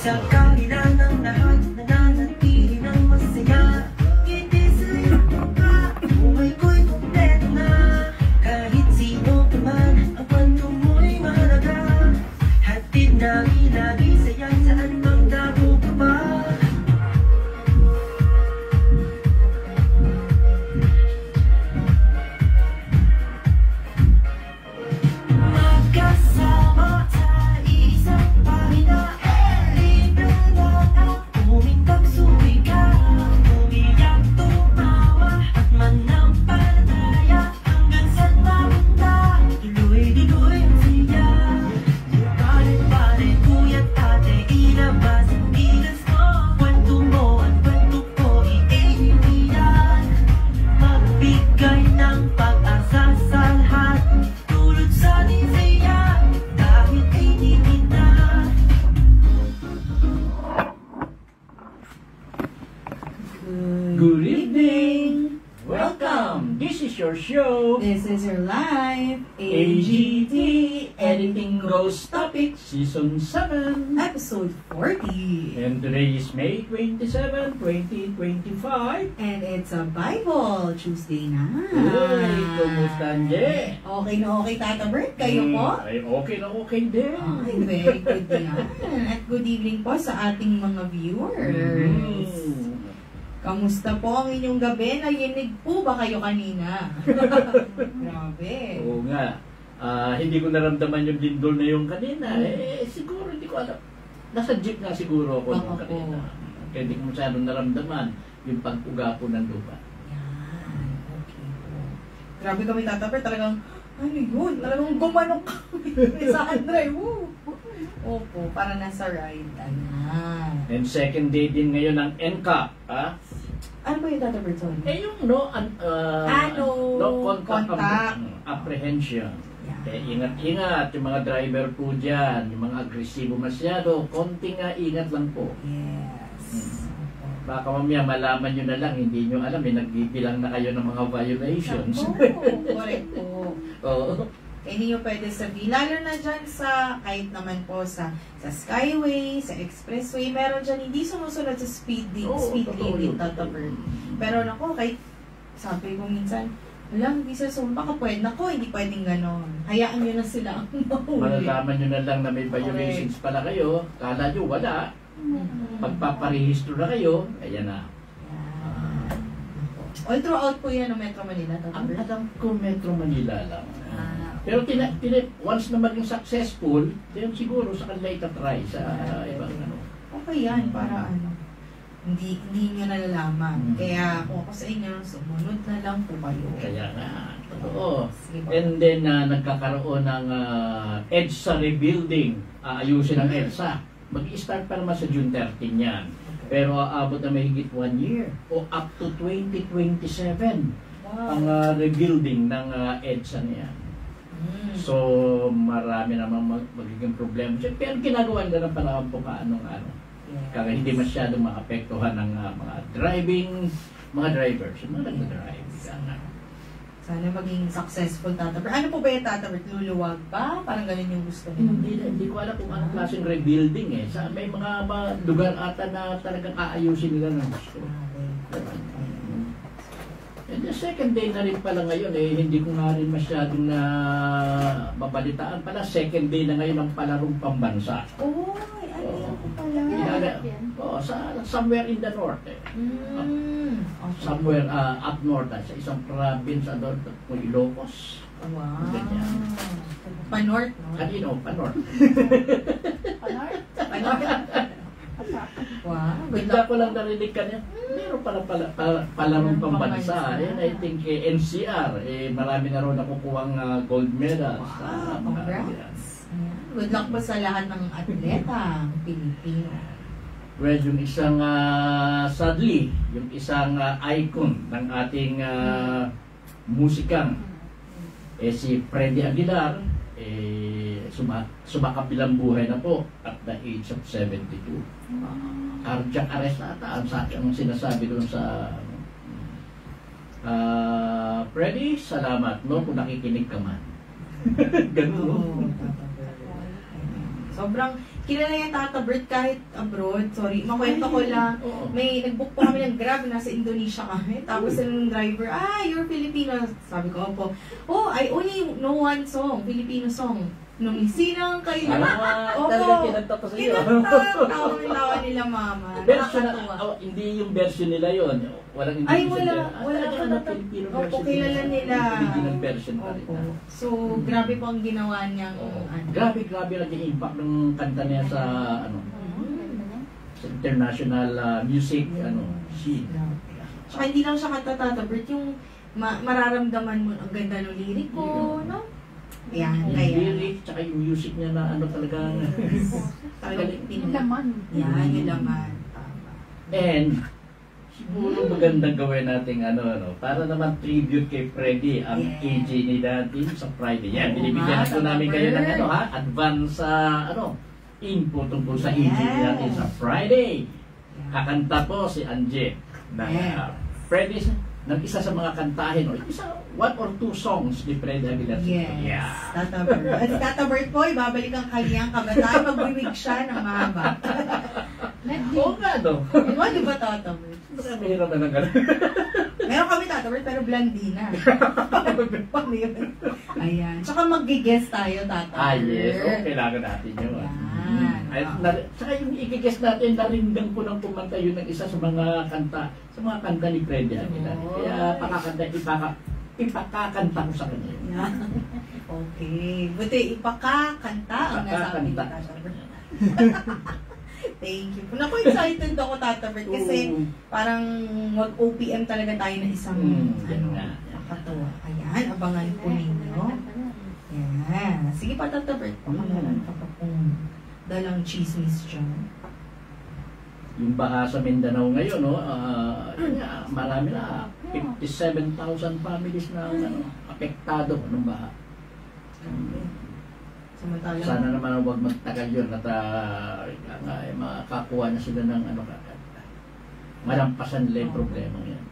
Sa kabila ng lahat, nananatili ng masaya. Ngiti sa'yo ka, buhay ko'y kumpleto na. Kahit sino ka man, ang kwento mo'y mahalaga. Hatid namin lagi saya, saan mang dako ka pa. Magkasama sa isang pamilya. Libre lang ang umintang sumigaw. Umiyak, tumawa at manampalataya. Hanggang sa napunta, tuloy-tuloy ang siya. Pare-pare, kuya't ate, ilabas ang bigas mo. Kwento mo at kwento ko, iiniyan. Magbigay ng pag-asa sa lahat. Tulad sa ating saya, kahit ay di kita. Good evening! Welcome! This is your show, This is your live AGT Editing Ghost Topic Season 7. episode 40. And today is May 27, 2025. And it's a Bible Tuesday na. Uy, kumusta, Anje? Okay na okay, Tata Bert. Kayo po? Ay, okay na okay din. Okay, very good yan. At good evening po sa ating mga viewers. Kamusta po ang inyong gabi? Nayinig po ba kayo kanina? Grabe. Oo nga. Hindi ko naramdaman yung lindol na yung kanina. Siguro hindi ko alam. Nasa jeep nga siguro ako nung Baka kanina. po. Kaya hindi ko masyadong naramdaman yung pag-uga po ng lupa. Yan. Okay po. Grabe kami, Tata Bert. Talagang, ano yun? Talagang gumanong kami sa Andre. Woo! Opo, para nasa ride. Ayan. And second day din ngayon ng NCAP. Ano ba yung Tata Bert? Sorry. Yung no contact contact. apprehension. Yan. Kaya ingat-ingat yung mga driver po dyan, yung mga agresibo masyado, konting ingat lang po. Yes. Baka mamaya malaman nyo na lang, hindi nyo alam, nagbibilang na kayo ng mga violations. Correct po. Oo. Hindi nyo pwede sabihin, lalo na dyan sa, kahit naman po sa Skyway, sa Expressway, meron dyan hindi sumusunod sa speed limit, Tata Bert. Pero nako, kahit sabi ko minsan, alam, hindi sa baka pwede, nako, hindi pwedeng ganon. Hayaan nyo na sila ang mahuli. Malalaman nyo na lang na may violations pala kayo, kala nyo wala. Pagpaparehistro na kayo, ayan na. Yan. All throughout po yan ng Metro Manila, Tata Ang Bert. alam ko, Metro Manila lang. Ah, Pero once na maging successful, then siguro sa kanila itatry sa ibang ano. okay yan, para ano, hindi nyo nalalaman. Mm. Kaya kung ako sa inyo, sumunod na lang po kayo. Kaya nga, totoo. Sige po. And then, nagkakaroon ng EDSA rebuilding. Ayusin ang EDSA. Mag-i-start pa naman sa June 13 yan. Pero aabot na mahigit 1 year o up to 2027 ang Wow. rebuilding ng EDSA niya. So, marami naman magiging problema siya. Pero ginagawa nila ng paraan po kaano-ano. Yes. Kaya hindi masyadong maapektuhan ng mga mga drivers, yung mga nag-drive. Sana maging successful, Tata Bert. Ano po ba yung Tata Bert? Luluwag ba? Parang ganun yung gusto niyo. Hindi ko alam kung anong klaseng rebuilding eh. May mga lugar ata na talagang aayusin nila ng gusto. And the second day na rin pala ngayon hindi ko nga rin masyadong na mabalitaan pala. Second day na ngayon ng palarong pambansa. Oh, ano yan po pala? Somewhere in the north eh. Okay. Somewhere up north sa isang province doon, Ilocos. Wow. Ganyan. Panorth, no? Kanino? Panorth. Panorth. Wow. Bigla ko lang narinig ka niya. Meron palarong pambansa. Yan, I think NCR. Marami na rin nakukuhang gold medals. Wow, congrats. Good luck po sa lahat ng atleta, Pilipino. Well, yung isang sadly, yung isang icon ng ating musikang si Freddy Aguilar sumakabilang buhay na po at the age of 72. Cardiac arrest ata ang sinasabi doon sa Freddy, salamat no kung nakikinig ka man. Ganun. Sobrang kilala yung Tata Bert kahit abroad. Sorry, makwento ko lang. Oo. May nag-book po kami ng Grab, nasa Indonesia kami. Tapos yung driver, you're Filipino. Sabi ko, opo. Oh, I only know one song, Filipino song. Nung sinang kayo. Talaga kinanta pa sa iyo. Tawa nila mama. Version Nakakatuwa. hindi yung version nila yon. Walang Ay, Indonesian wala talaga pa na Filipino Opo, version kilala nila. Original version pa rin. Opo. So, grabe po ang ginawa niyang ano. Grabe naging impact ng kanta niya sa sa international music scene. Saka hindi lang siya kanta Tata Bert, yung mararamdaman mo ang ganda ng lirik ko, no? Yan, Yung kaya. lyric, tsaka yung music niya na talagang Talagang Yung laman. Yan, yung laman. Tama. and siguro magandang gawin nating para naman tribute kay Freddy ang Yes. AJ ni Daddy sa Friday. Yan, Oo binibigyan nga, natin namin kayo ng Tata advance info tungkol sa AJ ni Yes. natin sa Friday. Kakanta po si Anje ng Yes. Freddy ng isa sa mga kantahin one or two songs ni Freddy Aguilar. Yes. Yeah. Tata Bert. At si Tata Bert po, ibabalik ang kanyang kabataan. Magbibig siya ng mahaba. Oo nga, no? Di ba Tata Bert? Mahirap na ng gano'n. Meron kami Tata Bert, pero blandina. Paano yun? Ayan. Tsaka mag-guess tayo, Tata Bert. Yes. Kailangan natin yun. Yan. Saka yung i-guess natin, narindan ko ng kumanta yun ng isa sa mga kanta ni Freddy Aguilar. Oh. Kaya ipakakanta ko sa kanya yun. Yan. Okay. Buti, ipakakanta ang nasabi ni Ipakakanta. Tata Bert. Thank you. Naku, excited ako, Tata Bert, kasi parang mag-OPM talaga tayo ng isang nakakatuwa. Ayan, abangan po ninyo. Yan. Sige pa, Tata Bert. Pakamalan ka pa kung dalang chismis dyan. Yung baha sa Mindanao ngayon, marami na. 57,000 families na apektado ng baha. Samantalang, Sana naman huwag magtagal yun at makakuha na sila ng malampasan nila yung problema yan.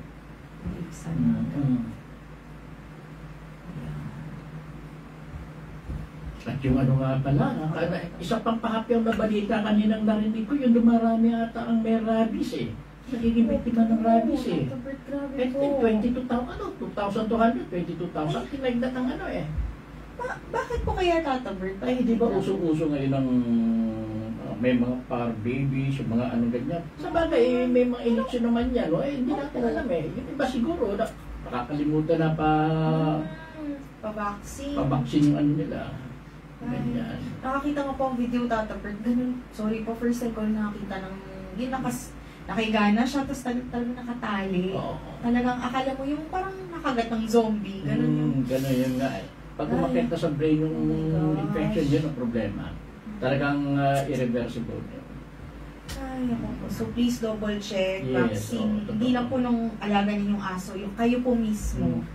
sana. At yung nga pala, isa pang pahapyaw na balita kaninang narinig ko, yung dumarami ata ang may rabies nagiging biktima ng rabies Tata Bert, grabe Eh, po. 22,000, 2,200, 22,000, kinagdat ng Bakit po kaya, Tata Bert? Ay, di ba uso-uso ngayon ng may mga par babies, yung mga ganyan. Sa bagay, may mga eleksyon naman yan, hindi natin alam Yung iba siguro, nakakalimutan na Pa-vaccine. yung nila. Ganyan. Nakakita ko po ang video, Tata Bert. Ganun, sorry po, first time ko nakakita ng nakigana siya, tapos talagang nakatali. Oo. Talagang akala mo yung parang nakagat ng zombie. Ganun yung... Ganun yun nga Pag umakita sa brain yung infection, yun ang problema. Talagang irreversible yun. Ay, ako po. So please double check, Yes, vaccine. oo, Hindi totoo. lang po nung alaga ninyong aso, yung kayo po mismo.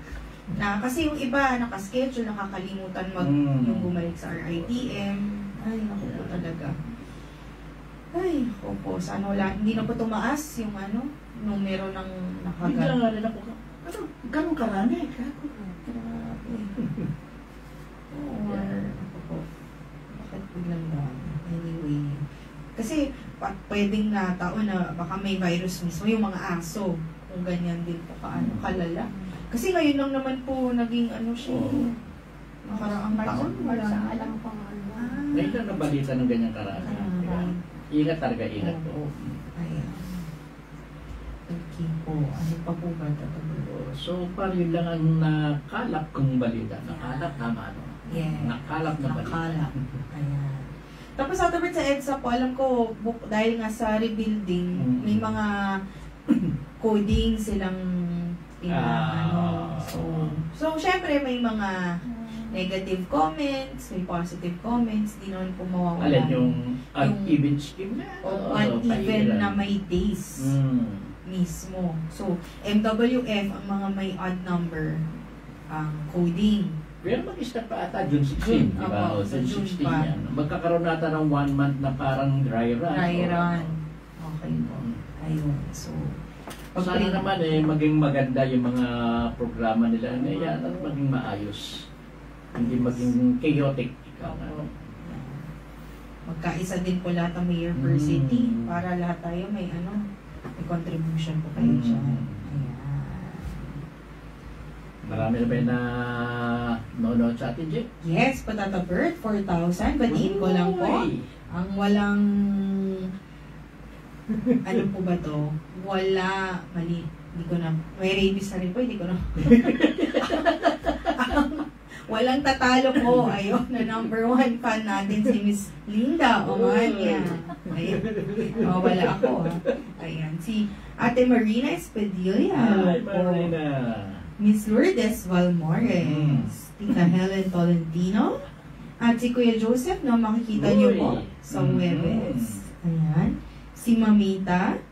Kasi yung iba, nakaschedule, nakakalimutan yung bumalik sa RITM. Ay, naku po talaga. Ay, naku po. Sana wala, hindi na po tumaas yung numero ng nakagat. Bigla nga rin ako, ganun karami. Grabe. Or, ako po. Bakit biglang dami? Anyway. Kasi, pwedeng na tao na baka may virus mismo yung mga aso. Kung ganyan din po kalala. Kasi ngayon lang naman po naging siya. Nakaraang taon. Wala na. Alam pang Ngayon lang nabalita ng ganyang karami. Ingat talaga, ingat po. Ayan. Okay po. Ano pa po ba tatawag? So, parang yun lang ang nakalap kong balita. Nakalap, tama Yeah. Nakalap na balita. Nakalap. Ayan. Tapos sa tabi sa EDSA po, alam ko, dahil nga sa rebuilding, may mga coding silang So, syempre may mga negative comments, may positive comments, di naman po mawawala. Alin yung uneven scheme na? Uneven na may days mismo. So, MWF, ang mga may odd number coding. Pero mag-start pa ata June 16, di ba? Opo, June June 16 pa. yan. Magkakaroon nata ng 1 month na parang dry run. Dry run. Okay po. Ayun. So, Sana naman maging maganda yung mga programa nila na yan at maging maayos. Hindi maging chaotic. magkaisa din po lahat ng mayor per city para lahat tayo may may contribution po kayo dyan. Ayan. Marami na ba na nonood sa atin, Jake? Yes, Patata Bird, 4,000. Batiin ko lang po. Ang walang, ano po ba to? Wala, mali. Hindi ko na, may rabies na rin po, hindi ko na. Walang tatalo po. Ayun, na number 1 fan natin si Miss Linda Omania. Ayan. Wala ako. Ayan. Si Ate Marina Espadilla. Hi, Marina. Miss Lourdes Valmores. Tita Helen Tolentino. At si Kuya Joseph, no, makikita niyo po sa Webes. Ayan. Si Mamita.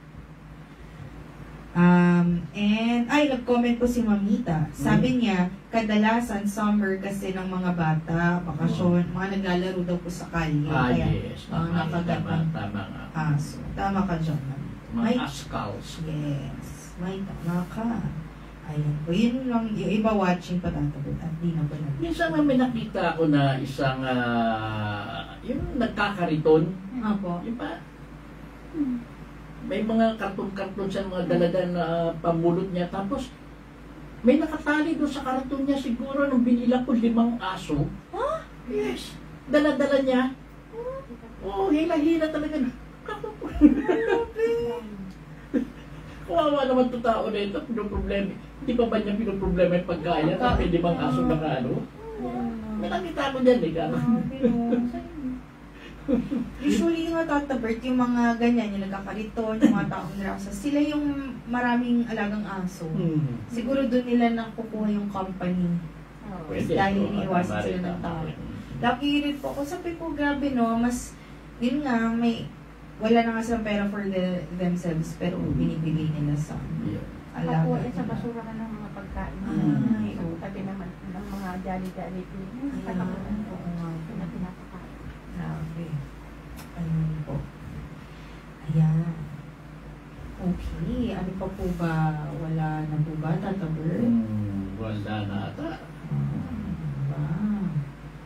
Nag-comment po si Mamita. Sabi niya, kadalasan summer kasi ng mga bata, bakasyon, mga naglalaro daw po sa kalye. Kaya, Yes. Tama nga. aso. Tama ka dyan. Mga ascals. Yes. May tama ka. Ayan po. Yun lang, yung iba watching Patata Bird at di na po na. Minsan nga may nakita ako na isang, yung nagkakariton. Opo. Yung pa, may mga karton-karton siya, mga dalaga na pamulot niya. Tapos, may nakatali doon sa karton niya siguro nung binila ko 5 aso. Huh? Yes. Dala-dala niya. Oh, hila-hila talaga. Kawawa naman ito tao na ito, pinoproblema. Hindi pa ba niya pinoproblema yung pagkain niya? Tapos may 5 aso na ano? May nakita ko dyan, eh. Usually yung Patata Bird, yung mga ganyan, yung nagkakariton, yung mga taong nirasa, sila yung maraming alagang aso. Siguro doon nila nakukuha yung company. Pwede. Dahil iniiwasan sila ng tao. Lucky rin po ako. Sabi ko, grabe no, mas, yun nga, wala na nga silang pera for themselves, pero binibigay nila sa alaga. Ako sa basura ka ng mga pagkain. Ay, So, tabi naman ng mga jali-jali. Oo nga po. Na pinapakain. Grabe. Ayun po. Ayan. Okay. Ano pa po ba? Wala na po ba, Tata Bird? Wala na ata. Wow.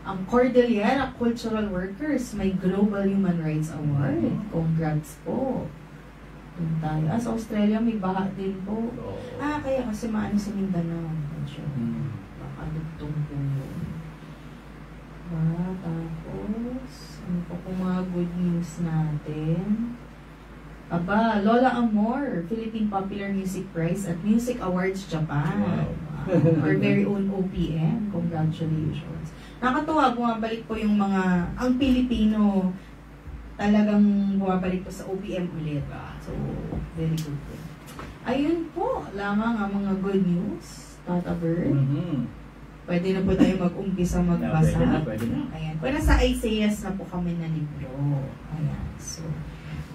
Ang Cordillera Cultural Workers may Global Human Rights Award. Congrats po. Doon tayo. Sa Australia may baha din po. Kaya kasi maano sa Mindanao. Medyo baka dugtong po yun. Tapos, ano po kung mga good news natin? Lola Amor, Philippine Popular Music Prize at Music Awards Japan. Wow. Our very own OPM. Congratulations. Nakatuwa, bumabalik po yung ang Pilipino talagang bumabalik po sa OPM ulit. So, very good po. Ayun po, lamang ang mga good news, Tata Bird. Pwede na po tayo mag-umpisa magbasa. Pwede na. Ayan. Kung nasa Isaiah na po kami na libro. Ayan. So,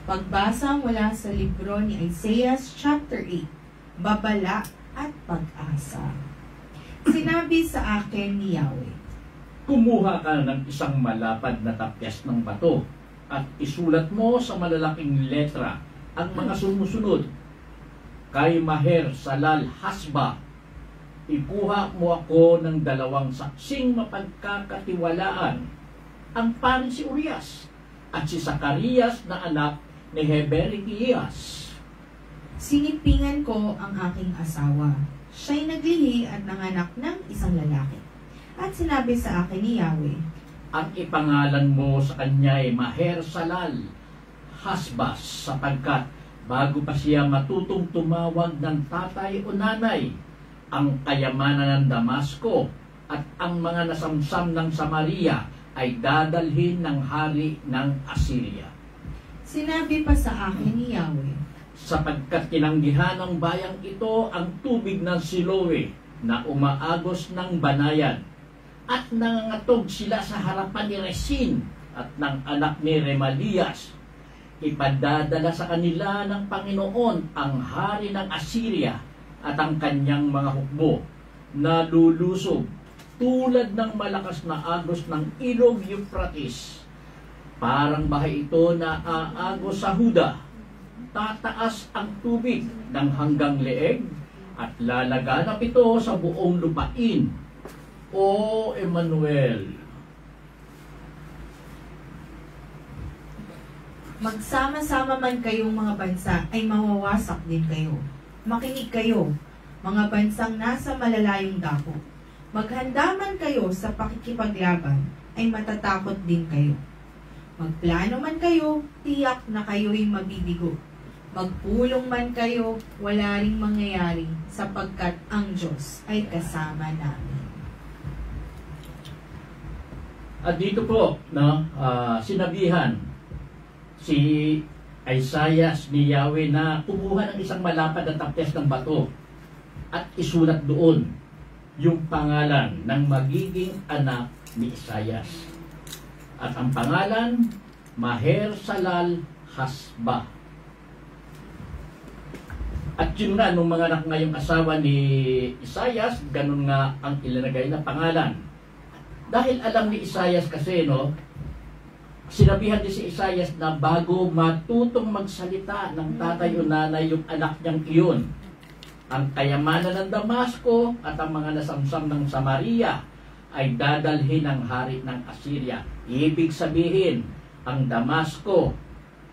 pagbasa mula sa libro ni Isaiah chapter 8, Babala at Pag-asa. Sinabi sa akin ni Yahweh, Kumuha ka ng isang malapad na tapyas ng bato at isulat mo sa malalaking letra ang mga sumusunod. Kay Maher Salal Hasba, ikuha mo ako ng 2 saksing mapagkakatiwalaan, ang paring si Urias at si Zacarias na anak ni Heberekias. Sinipingan ko ang aking asawa. Siya'y naglihi at nanganak ng isang lalaki. At sinabi sa akin ni Yahweh, Ang ipangalan mo sa kanya ay Maher Salal Hasbas, sapagkat bago pa siya matutong tumawag ng tatay o nanay, ang kayamanan ng Damasco at ang mga nasamsam ng Samaria ay dadalhin ng hari ng Assyria. Sinabi pa sa akin ni Yahweh, Sapagkat tinanggihan ng bayang ito ang tubig ng Siloe na umaagos ng banayan, at nangangatog sila sa harapan ni Resin at ng anak ni Remalias. Ipadadala sa kanila ng Panginoon ang hari ng Assyria at ang kanyang mga hukbo na lulusob tulad ng malakas na agos ng ilog Euphrates. Parang bahay ito na aagos sa Huda. Tataas ang tubig ng hanggang leeg at lalaganap ito sa buong lupain. O Emmanuel. Magsama-sama man kayong mga bansa ay mawawasak din kayo. Makinig kayo, mga bansang nasa malalayong dako. Maghanda man kayo sa pakikipaglaban, ay matatakot din kayo. Magplano man kayo, tiyak na kayo'y mabibigo. Magpulong man kayo, wala ring mangyayari, sapagkat ang Diyos ay kasama namin. At dito po, no, sinabihan si Isaiah ni Yahweh na kumuha ng isang malapad na tapes ng bato at isulat doon yung pangalan ng magiging anak ni Isaiah. At ang pangalan, Maher-Shalal Hasba. At yun nga, nung mga anak ngayong asawa ni Isaiah, ganun nga ang ilalagay na pangalan. Dahil alam ni Isaiah kasi, no, sinabihan din si Isaiah na bago matutong magsalita ng tatay o nanay yung anak niyang iyon, ang kayamanan ng Damasco at ang mga nasamsam ng Samaria ay dadalhin ng hari ng Assyria. Ibig sabihin, ang Damasco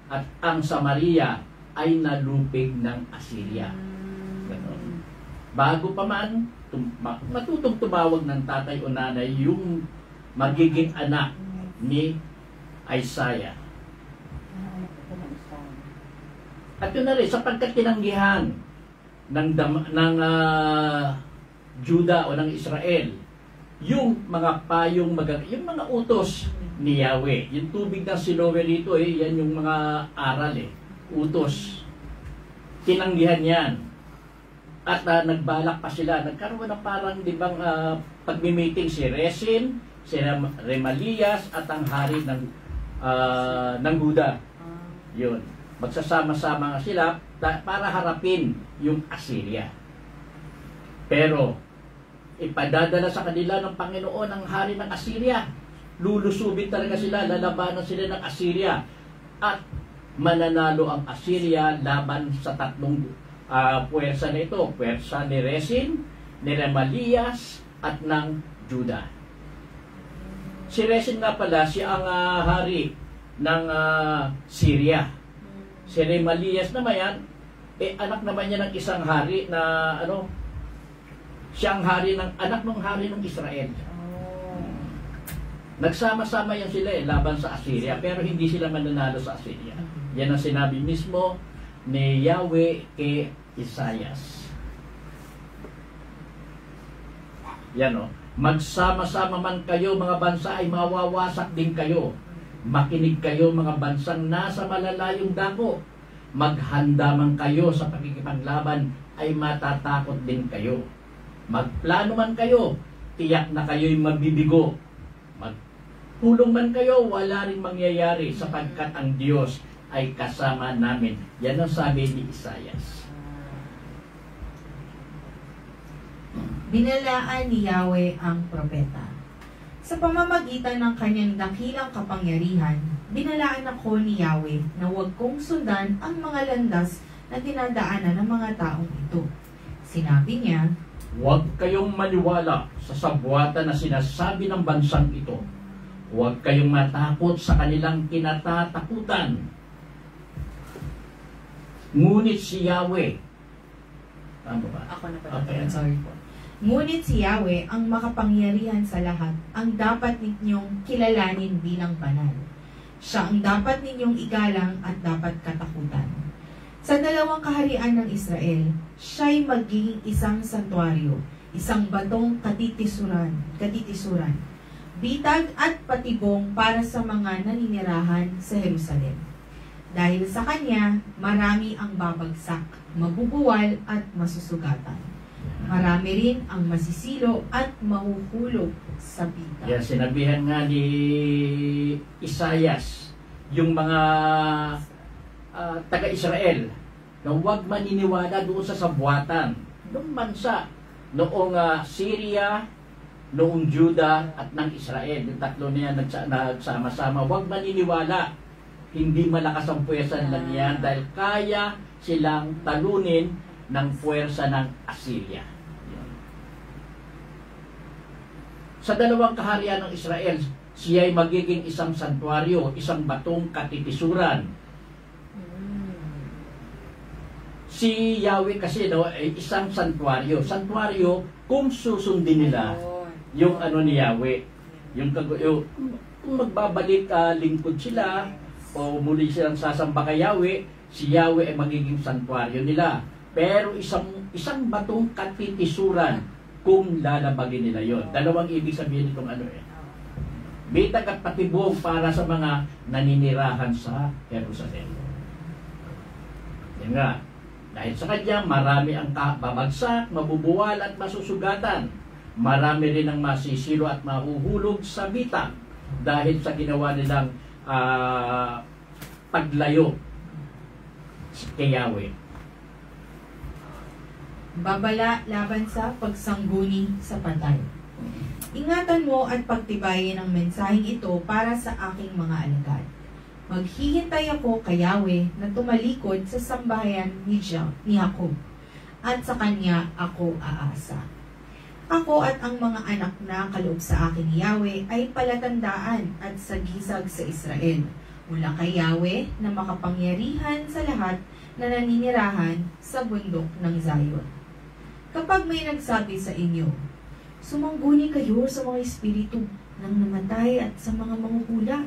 at ang Samaria ay nalupig ng Assyria. Ganun. Bago pa man matutong tumawag ng tatay o nanay yung magiging anak ni Isaiah. At yun na rin, sapagkat tinanggihan ng Juda o ng Israel yung mga payong yung mga utos ni Yahweh. Yung tubig ng Siloe rito, yan yung mga aral, utos. Tinanggihan yan. At nagbalak pa sila. Nagkaroon na parang, di bang, pagmi-meeting si Rezin, si Remalias, at ang hari ng Huda. Yun. Magsasama-sama sila para harapin yung Assyria. Pero, ipadadala sa kanila ng Panginoon ang hari ng Assyria. Lulusubin talaga sila, lalabanan sila ng Assyria. At mananalo ang Assyria laban sa tatlong puwersa na ito. Puwersa ni Rezin, ni Remalias, at ng Juda. Si Rezin nga pala, siya ang hari ng Syria. Si Remalias naman yan, anak naman niya ng isang hari na siya ang hari anak ng hari ng Israel. Nagsama-sama yan sila laban sa Assyria, pero hindi sila mananalo sa Assyria. Yan ang sinabi mismo ni Yahweh kay Isaiah. Yan magsama-sama man kayo mga bansa ay mawawasak din kayo. Makinig kayo mga bansang nasa malalayong dako. Maghanda man kayo sa pakikipaglaban ay matatakot din kayo. Magplano man kayo, tiyak na kayo'y mabibigo. Magpulong man kayo, wala rin mangyayari sapagkat ang Diyos ay kasama namin. Yan ang sabi ni Isaiah. Binalaan ni Yahweh ang propeta. Sa pamamagitan ng kanyang dakilang kapangyarihan, binalaan ako ni Yahweh na huwag kong sundan ang mga landas na dinadaanan ng mga taong ito. Sinabi niya, huwag kayong maniwala sa sabwatan na sinasabi ng bansang ito. Huwag kayong matakot sa kanilang kinatatakutan. Ngunit si Yahweh, tama ba? Ako na pala. Okay. Sorry po. Ngunit si Yahweh ang makapangyarihan sa lahat, ang dapat ninyong kilalanin bilang banal. Siya ang dapat ninyong igalang at dapat katakutan. Sa dalawang kaharian ng Israel, siya'y magiging isang santuaryo, isang batong katitisuran, bitag at patibong para sa mga naninirahan sa Jerusalem. Dahil sa kanya, marami ang babagsak, mabubuwal at masusugatan. Marami rin ang masisilo at mahuhulog sa bitag. Yan, sinabihan nga ni Isaiah, yung mga taga-Israel, na huwag maniniwala doon sa sabwatan ng bansa noong Syria, noong Juda at ng Israel. Yung tatlo niya nagsama-sama. Huwag maniniwala. Hindi malakas ang puwersa nila niyan dahil kaya silang talunin ng puwersa ng Assyria. Sa dalawang kaharian ng Israel, siya ay magiging isang santuaryo, isang batong katitisuran, Si Yahweh kasi ay isang santuario. Santuario, kung susundin nila yung ni Yahweh, yung kung magbabalik lingkod sila o muli silang sasamba kay Yahweh, si Yahweh ay magiging santuario nila. Pero isang batong katitisuran kung lalabagin nila yon. Dalawang ibig sabihin nitong bitag at patibong para sa mga naninirahan sa Jerusalem. Yan nga, dahil sa kanya marami ang babagsak, mabubuwal at masusugatan. Marami rin ang masisiro at mahuhulog sa bitag dahil sa ginawa nilang paglayo kay Yahweh. Babala laban sa pagsangguni sa patay. Ingatan mo at pagtibayin ang mensaheng ito para sa aking mga alagad. Maghihintay ako kay Yahweh na tumalikod sa sambahayan ni Jacob, at sa kanya ako aasa. Ako at ang mga anak na kaloob sa akin ni Yahweh ay palatandaan at sagisag sa Israel, mula kay Yahweh na makapangyarihan sa lahat na naninirahan sa bundok ng Zion. Kapag may nagsabi sa inyo, sumangguni kayo sa mga espiritu ng namatay at sa mga manguhula,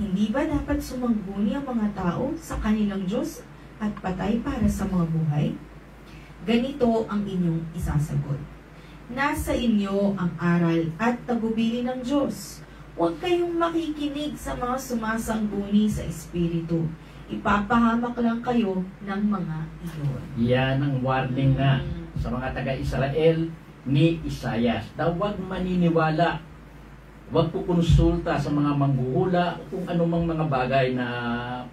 hindi ba dapat sumangguni ang mga tao sa kanilang Diyos at patay para sa mga buhay? Ganito ang inyong isasagot. Nasa inyo ang aral at tagubilin ng Diyos. Huwag kayong makikinig sa mga sumasangguni sa espiritu. Ipapahamak lang kayo ng mga iyon. Yan ang warning na sa mga taga-Israel ni Isaias. Huwag maniniwala, huwag kukonsulta sa mga manghuhula kung anumang mga bagay na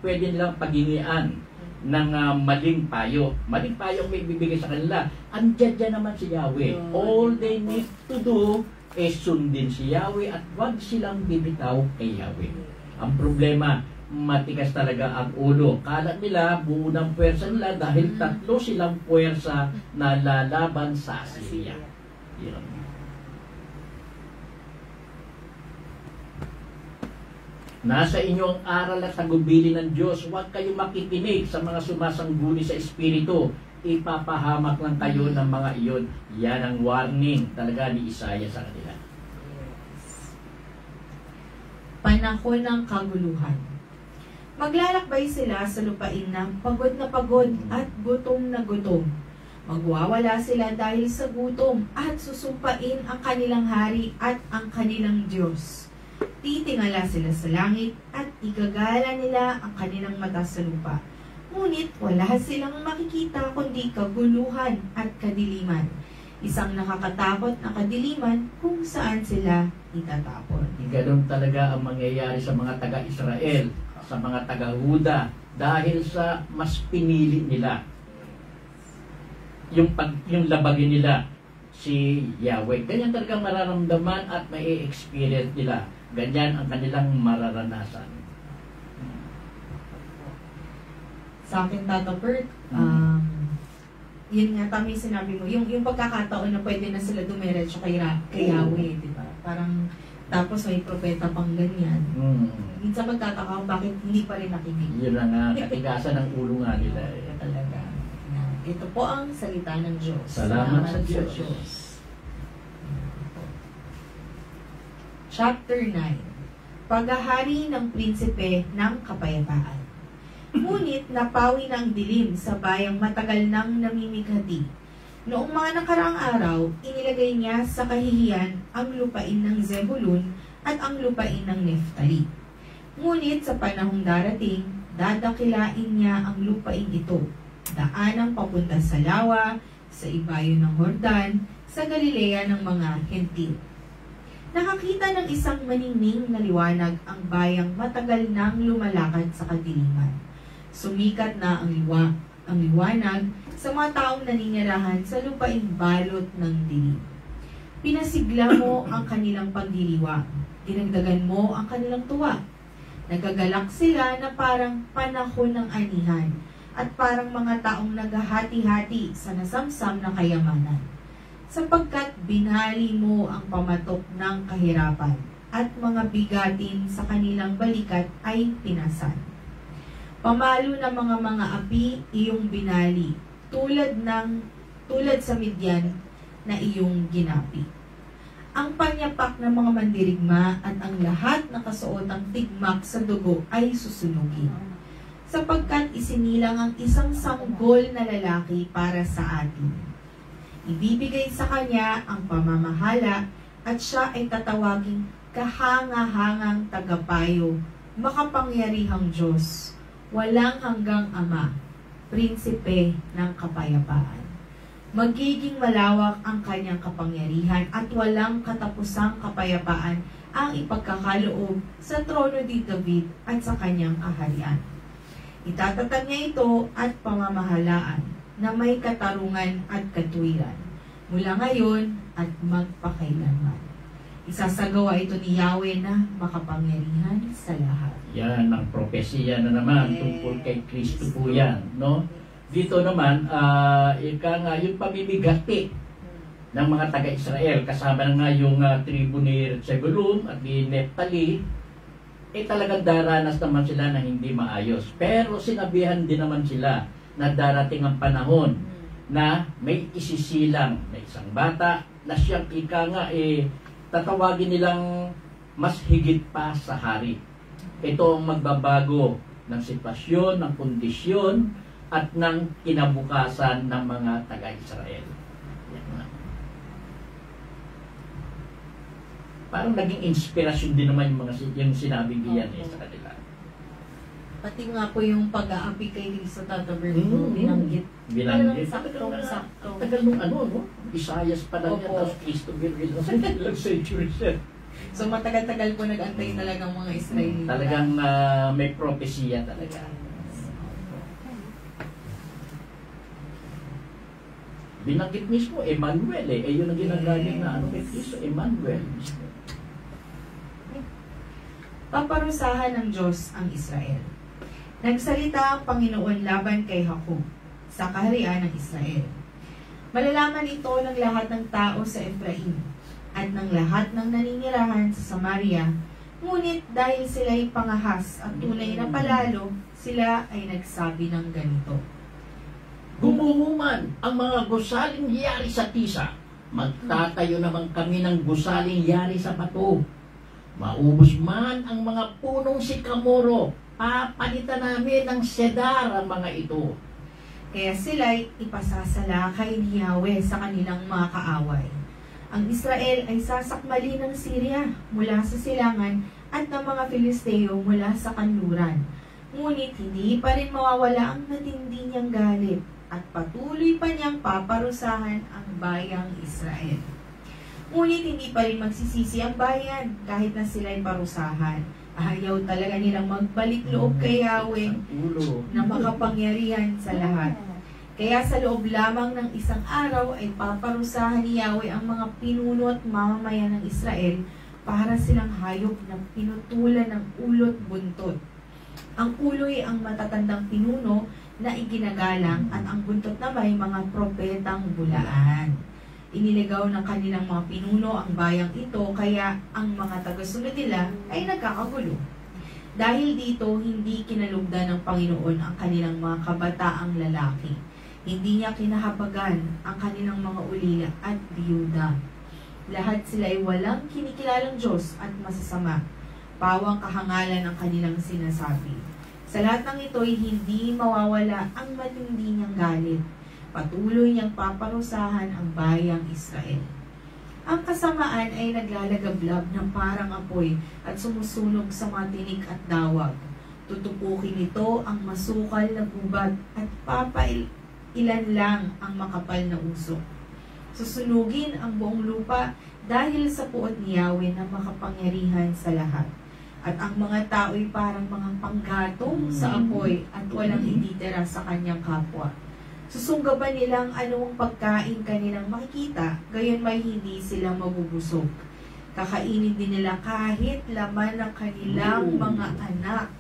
pwede nilang pagingian ng maling payo. Maling payo ang may bibigay sa kanila. Andiyan naman si Yahweh. All they need to do is sundin si Yahweh at huwag silang bibitaw kay Yahweh. Ang problema, matigas talaga ang ulo. Kala nila buo ng puwersa nila dahil 3 silang puwersa na lalaban sa Assyria. Yun. Nasa inyo ang aral at tagubilin ng Diyos. Huwag kayong makikinig sa mga sumasangguni sa Espiritu. Ipapahamak lang kayo ng mga iyon. Yan ang warning talaga ni Isaiah sa kanila. Panahon ng kaguluhan. Maglalakbay sila sa lupain na pagod at gutom na gutom. Magwawala sila dahil sa gutom at susumpain ang kanilang hari at ang kanilang Diyos. Titingala sila sa langit at igagala nila ang kanilang mata sa lupa. Ngunit wala silang makikita kundi kaguluhan at kadiliman. Isang nakakatakot na kadiliman kung saan sila itatapon. Ganun talaga ang mangyayari sa mga taga-Israel, sa mga taga-Huda, dahil sa mas pinili nila yung labagin nila si Yahweh. Ganyan talaga mararamdaman at may experience nila. Ganyan ang kanilang mararanasan. Sa akin, Tata Bert, yun nga, tama yung sinabi mo, yung pagkakataon na pwede na sila dumiretso kay Yahweh, di ba? Parang, tapos may propeta pang ganyan. Minsan magtataka bakit hindi pa rin nakinig. Yun na nga, katigasan ng ulo nga nila. Talaga. Ito po ang salita ng Diyos. Salamat sa Diyos. Chapter 9. Paghahari ng prinsipe ng kapayapaan. Ngunit napawi ng dilim sa bayang matagal nang namimighati. Noong mga nakaraang araw, inilagay niya sa kahihiyan ang lupain ng Zebulun at ang lupain ng Neftali. Ngunit sa panahong darating, dadakilain niya ang lupain ito, daanang papunta sa Lawa, sa ibayo ng Hordan, sa Galilea ng mga Hentil. Nakakita ng isang maningning na liwanag ang bayang matagal nang lumalakad sa kadiliman. Sumikat na ang liwanag sa mga taong naninirahan sa lupaing balot ng dilim. Pinasigla mo ang kanilang pagdiriwang, dinagdagan mo ang kanilang tuwa. Nagagalak sila na parang panahon ng anihan at parang mga taong naghahati-hati sa nasamsam na kayamanan. Sapagkat binali mo ang pamatok ng kahirapan at mga bigatin sa kanilang balikat ay pinasan. Pamalo ng mga api iyong binali tulad sa Midian na iyong ginapi. Ang panyapak ng mga mandirigma at ang lahat na kasuotang tigmak sa dugo ay susunugin. Sapagkat isinilang ang isang sanggol na lalaki para sa atin. Ibibigay sa kanya ang pamamahala at siya ay tatawaging kahanga-hangang tagapayo, makapangyarihang Diyos, walang hanggang Ama, prinsipe ng kapayapaan. Magiging malawak ang kanyang kapangyarihan at walang katapusang kapayapaan ang ipagkakaloob sa trono ni David at sa kanyang kaharian. Itatatag niya ito at pamamahalaan na may katarungan at katuwiran mula ngayon at magpakailanman. Isasagawa ito ni Yahweh na makapangyarihan sa lahat. Yan ang propesya na naman tungkol kay Kristo po yan, no? Dito naman, yung pamimigati ng mga taga-Israel, kasama na nga yung tribu ni Zebulun at ni Nephtali, talagang daranas naman sila na hindi maayos. Pero sinabihan din naman sila na darating ang panahon na may isisilang na isang bata na siyang tatawagin nilang mas higit pa sa hari. Ito ang magbabago ng sitwasyon, ng kondisyon, at ng kinabukasan ng mga taga-Israel. Parang naging inspirasyon din naman yung sinabing iyan sa kanila. Pati nga po yung pag-aapi kay Cristo, Tata Berto, binanggit. Saktong-sakto. Tagal nung no? Isayas pa lang yan, tapos Cristo binanggit ilang centuries yan. So matagal-tagal po nag-antay talagang mga Israelita. Talagang may propesya talaga. Binanggit mismo, Emmanuel yun ang ginagamit na kay Cristo, Emmanuel. Paparusahan ng Diyos ang Israel. Nagsalita ang Panginoon laban kay Jacob sa kaharian ng Israel. Malalaman ito ng lahat ng tao sa Ephraim at ng lahat ng naninirahan sa Samaria, ngunit dahil sila'y pangahas at tunay na palalo, sila ay nagsabi ng ganito. Gumuhuman ang mga gusaling yari sa tisa. Magtatayo naman kami ng gusaling yari sa bato. Maubos man ang mga punong sikamoro, papalitan namin ng sedar ang mga ito. Kaya sila'y ipasasalakay ni Yahweh sa kanilang mga kaaway. Ang Israel ay sasakmali ng Syria mula sa silangan at ng mga Filisteo mula sa kanluran. Ngunit hindi pa rin mawawala ang matindi niyang galit at patuloy pa niyang paparusahan ang bayang Israel. Ngunit hindi pa rin magsisisi ang bayan kahit na sila'y parusahan. Ayaw talaga nilang magbalik loob kay Yahweh na makapangyarihan sa lahat. Kaya sa loob lamang ng isang araw ay paparusahan ni Yahweh ang mga pinuno at mamamayan ng Israel para silang hayop na pinutulan ng ulot buntot. Ang uloy ang matatandang pinuno na iginagalang at ang buntot na may mga propetang bulaan. Iniligaw ng kanilang mga pinuno ang bayang ito kaya ang mga tagasunod nila ay nagkakagulo. Dahil dito, hindi kinalugdan ng Panginoon ang kanilang mga kabataang lalaki. Hindi niya kinahabagan ang kanilang mga ulila at biyuda. Lahat sila ay walang kinikilalang Diyos at masasama. Pawang kahangalan ang kanilang sinasabi. Sa lahat ng ito ay hindi mawawala ang matindi niyang galit. Patuloy niyang paparusahan ang bayang Israel. Ang kasamaan ay naglalagablab ng parang apoy at sumusunog sa mga tinik at dawag. Tutupukin nito ang masukal na gubat at papailan lang ang makapal na usok. Susunugin ang buong lupa dahil sa puot ni Yahweh na makapangyarihan sa lahat. At ang mga tao'y parang mga panggatong sa apoy at walang ititira sa kanyang kapwa. Susunggaban nilang anumang pagkain kanilang makikita, gayon may hindi sila mabubusog. Kakainin din nila kahit laman ng kanilang mga anak.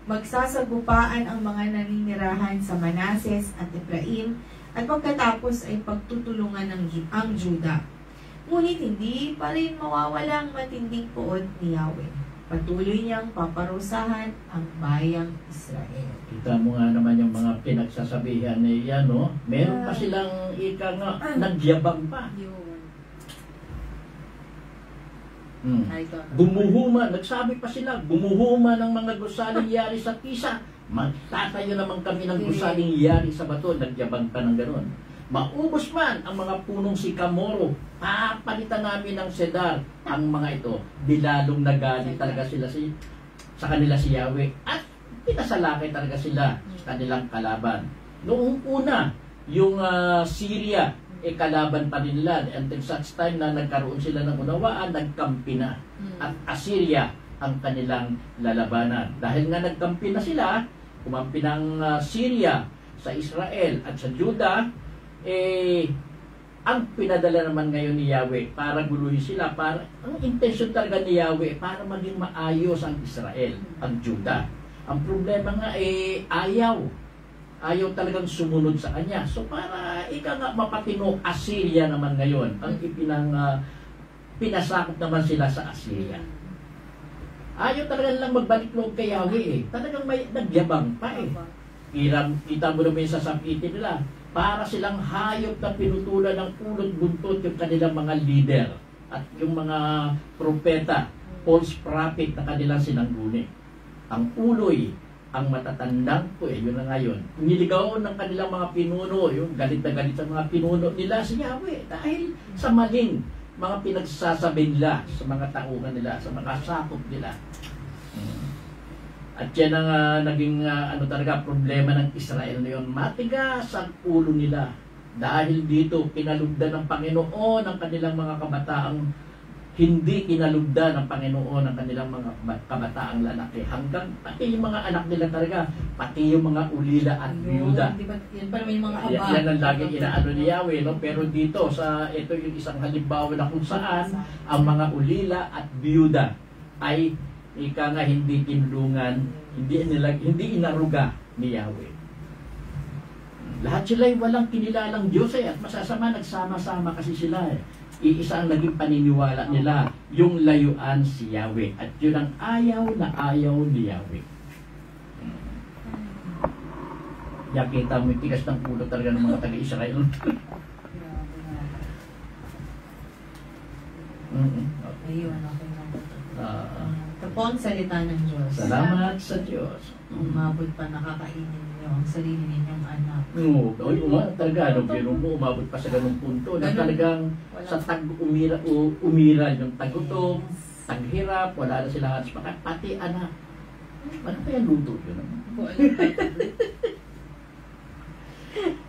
Magsasagupaan ang mga naninirahan sa Manases at Ephraim at pagkatapos ay pagtutulungan ang Juda. Ngunit hindi pa rin mawawala ang matinding puot ni Yahweh. Patuloy niyang paparusahan ang bayang Israel. Kita mo nga naman yung mga pinagsasabihan niya, no? Meron pa silang ika nga, nagyabang pa. Yun. Hmm. Ay, ito. Gumuhuma, nagsabi pa sila, gumuhuma ng mga gusaling yari sa kisa. Magtatayo naman kami ng gusaling yari sa bato. Nagyabang pa ng gano'n. Maubos man ang mga punong sikamoro, papalitan namin ng sedar. Ang mga ito, dilalong nagalit talaga sila sa kanila si Yahweh. At pinasalakay talaga sila sa kanilang kalaban. Noong una, yung Syria, kalaban pa rin nila. Until such time na nagkaroon sila ng unawaan, nagkampi na. At Assyria ang kanilang lalabanan. Dahil nga nagkampi na sila, kumampi ng Syria sa Israel at sa Judah, ang pinadala naman ngayon ni Yahweh para guluhin sila, ang intention talaga ni Yahweh para maging maayos ang Israel, ang Judah. Ang problema nga ayaw talagang sumunod sa kanya. So para ika nga mapatino, Assyria naman ngayon ang pinasakop naman sila sa Assyria. Ayaw talaga lang magbalik loob kay Yahweh. Talagang may nagyabang pa eh. Kita mo naman sa sapitin nila, para silang hayop na pinutulan ng ulot buntot yung kanilang mga leader at yung mga propeta, false prophet na kanilang sinangguni. Ang uloy, ang matatandang po yun na ngayon. Niligaw ng kanilang mga pinuno, yung galit na galit sa mga pinuno nila si Yahweh dahil sa maling mga pinagsasabi nila sa mga tauhan nila, sa mga sakop nila. At yan ang naging talaga problema ng Israel na yun. Matigas ang ulo nila. Dahil dito, kinalugdan ng Panginoon ang kanilang mga kabataang hindi kinalugdan ng Panginoon ang kanilang mga kabataang lalaki. Hanggang pati yung mga anak nila talaga, pati yung mga ulila at biyuda. Yan pa naman yung mga aba. Yan ang lagi inaano ni Yahweh. No? Pero dito, ito yung isang halimbawa na kung saan ang mga ulila at biyuda ay ika nga hindi tinulungan, hindi inaruga ni Yahweh. Lahat sila ay walang kinilalang Diyos at masasama, nagsama-sama kasi sila Iisa ang naging paniniwala nila, yung layuan si Yahweh. At yun ang ayaw na ayaw ni Yahweh. Yakita mo yung tigas ng pulo talaga ng mga taga-Israel. Ayun, okay na. Ito po ang salita ng Diyos. Salamat sa Diyos. Umabot pa nakakainin niyo ang sarili ninyong anak. Oo, talaga, pero mo umabot pa sa ganung punto na talagang sa umira yung tagutom, taghirap, wala na sila halos pati anak. Ano kaya luto yun?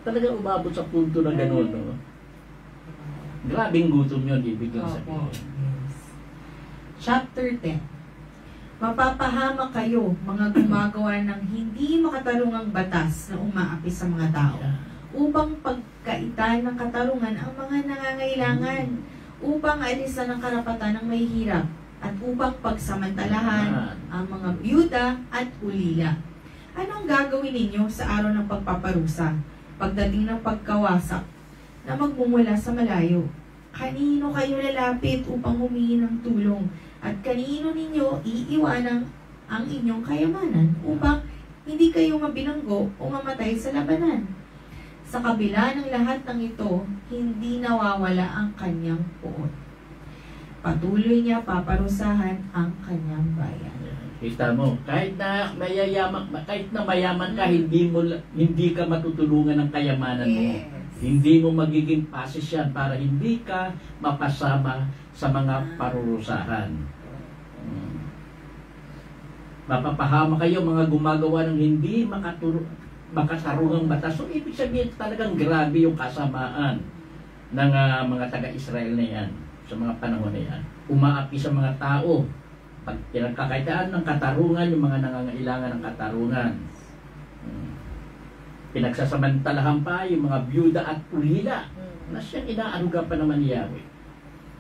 Talaga umabot sa punto na gano'n, no? Grabing gutom yun, ibig lang sabihin. Yes. Chapter 10. Mapapahamak kayo, mga gumagawa ng hindi makatarungang batas na umaapi sa mga tao, upang pagkaitan ng katarungan ang mga nangangailangan, upang alisan ng karapatan ng may hirap, at upang pagsamantalahan ang mga byuda at ulila. Anong gagawin ninyo sa araw ng pagpaparusa, pagdating ng pagkawasak, na magmumula sa malayo? Kanino kayo lalapit upang humingi ng tulong? At kanino ninyo iiwanan ang inyong kayamanan upang hindi kayo mabinanggo o mamatay sa labanan? Sa kabila ng lahat ng ito, hindi nawawala ang kanyang puot. Patuloy niya paparusahan ang kanyang bayan. Kita mo, kahit na mayaman ka, hindi ka matutulungan ng kayamanan mo. Hindi mo magiging pasis yan para hindi ka mapasama sa mga parurusahan. Mapapahama kayo mga gumagawa ng hindi makatarungang batas. So, ibig sabihin talagang grabe yung kasamaan ng mga taga-Israel na yan sa mga panahon na yan. Umaapi sa mga tao. Pag pinagkakaitaan ng katarungan, yung mga nangangailangan ng katarungan. Pinagsasamantalahan pa yung mga byuda at ulila na siyang inaaruga pa naman ni Yahweh.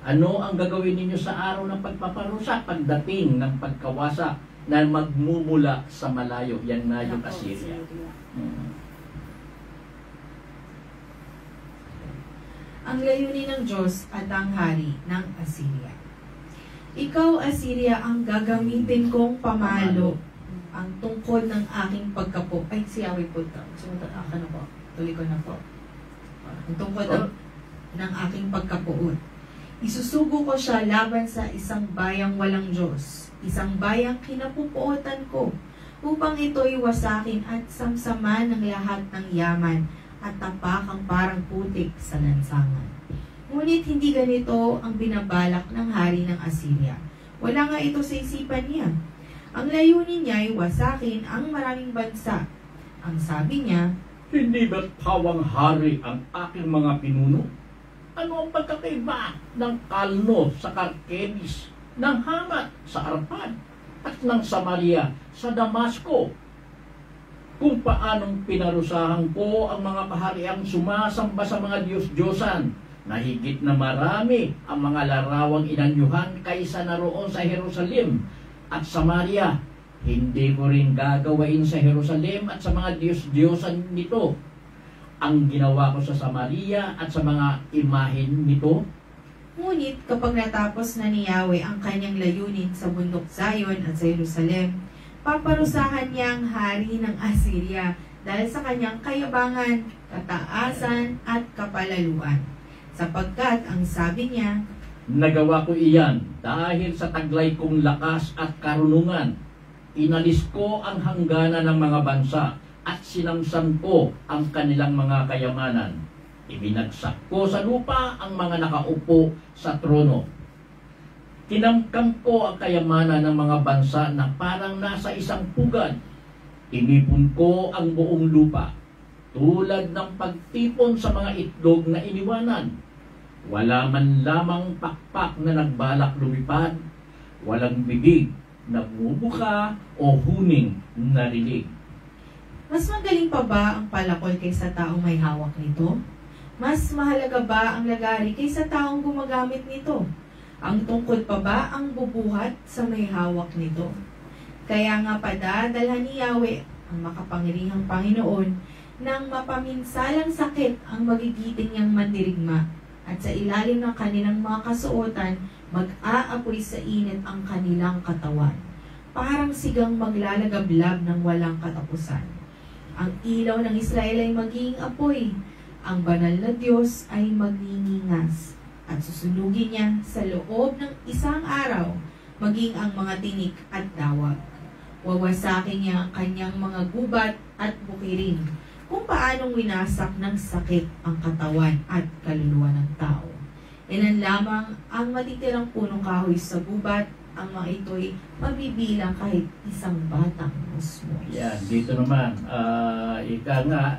Ano ang gagawin ninyo sa araw ng pagpaparusa pagdating ng pagkawasa na magmumula sa malayo? Yan na yung Assyria. Ang layunin ng Diyos at ang hari ng Assyria. Ikaw, Assyria, ang gagamitin kong pamalo. Ang tungkod ng aking pagkapo. Ay, si Yahweh po ito. Ano po? Tuloy ko na po. Ang tungkod ng aking pagkapuot. Isusugo ko siya laban sa isang bayang walang Diyos. Isang bayang kinapupuotan ko. Upang ito'y wasakin at samsaman ng lahat ng yaman at tapakang parang putik sa lansangan. Ngunit hindi ganito ang binabalak ng hari ng Assyria. Wala nga ito sa isipan niya. Ang layunin niya ay wasakin ang maraming bansa. Ang sabi niya, Hindi ba't pawang hari ang aking mga pinuno? Ano ang pagkakaiba ng Kalno sa Karkemis, ng Hamat sa Arpad, at ng Samaria sa Damasco? Kung paanong pinarusahan ko ang mga kahariang sumasamba sa mga Diyos-Diyosan, na higit na marami ang mga larawang inanyuhan kaysa naroon sa Jerusalem at Samaria. Hindi ko rin gagawain sa Jerusalem at sa mga Diyos-Diyosan nito ang ginawa ko sa Samaria at sa mga imahen nito. ngunit kapag natapos na ni Yahweh ang kanyang layunin sa bundok Zion at sa Jerusalem, paparusahan niya ang hari ng Assyria dahil sa kanyang kayabangan, kataasan at kapalaluan. Sapagkat ang sabi niya, Nagawa ko iyan dahil sa taglay kong lakas at karunungan. Inalis ko ang hangganan ng mga bansa at sinamsan ko ang kanilang mga kayamanan. Ibinagsak ko sa lupa ang mga nakaupo sa trono. Tinamkam ko ang kayamanan ng mga bansa na parang nasa isang pugad. Inipon ko ang buong lupa, tulad ng pagtipon sa mga itlog na iniwanan. Wala man lamang pakpak na nagbalak lumipad, walang bibig na bumubuka o huning narinig. mas magaling pa ba ang palakol kaysa taong may hawak nito? Mas mahalaga ba ang lagari kaysa taong gumagamit nito? Ang tungkod pa ba ang bubuhat sa may hawak nito? Kaya nga padadalhan ni Yahweh ang makapangyarihang Panginoon nang mapaminsalang sakit ang magigiting niyang mandirigma, at sa ilalim ng kanilang mga kasuotan, mag-aapoy sa init ang kanilang katawan. Parang sigang maglalagablab ng walang katapusan. Ang ilaw ng Israel ay magiging apoy. Ang banal na Diyos ay magningingas. At susunugin niya sa loob ng isang araw, maging ang mga tinik at dawag. Wawasakin niya ang kanyang mga gubat at bukirin, kung paanong winasak ng sakit ang katawan at kaluluwa ng tao. Ilan lamang ang matitirang punong kahoy sa gubat, ang mga ito'y mabibilang kahit isang batang musmos. Yan, dito naman, ika nga,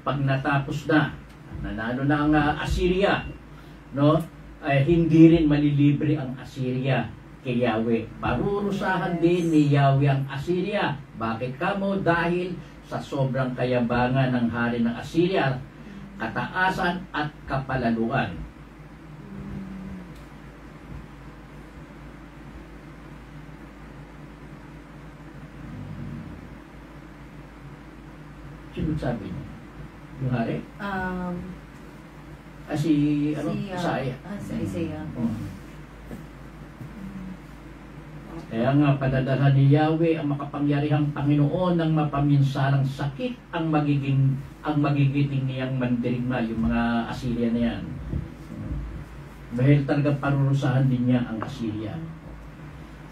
pag natapos na, nanalo na ang Assyria, no? Ay hindi rin malilibre ang Assyria kay Yahweh. Parurusahan din ni Yahweh ang Assyria. Bakit kamo? Dahil sa sobrang kayabangan ng hari ng Assyria, kataasan at kapalaluan. Sino sabi niya? Yung hari? Si Isaiah. Si Isaiah po. Kaya nga, padadalhan ni Yahweh ang makapangyarihang Panginoon ng mapaminsalang sakit ang magigiting niyang mandirigma, yung mga Assyria na yan. Dahil talagang parurusahan din niya ang Assyria.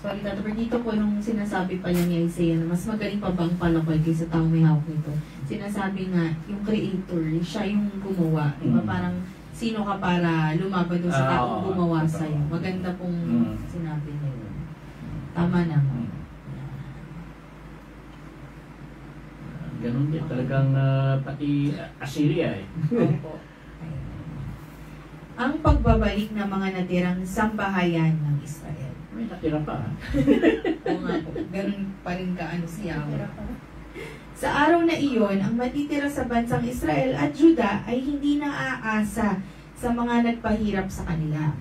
Sorry, Tato, pero dito po nung sinasabi pa niya ni Isaiah na mas magaling pa bang palakol kaysa taong may hawak nito. Sinasabi nga, yung creator, siya yung gumawa. Diba parang, sino ka para lumaban doon sa taong gumawa sa'yo? Maganda pong sinabi niya yun. Tama naman. Ganun din talagang pati Assyria eh. Opo. Ang pagbabalik ng mga natirang sambahayan ng Israel. May natira pa. Oo nga po. Ganun pa rin kaano si Yahweh. Sa araw na iyon, ang matitira sa bansang Israel at Juda ay hindi na aasa sa mga nagpahirap sa kanila.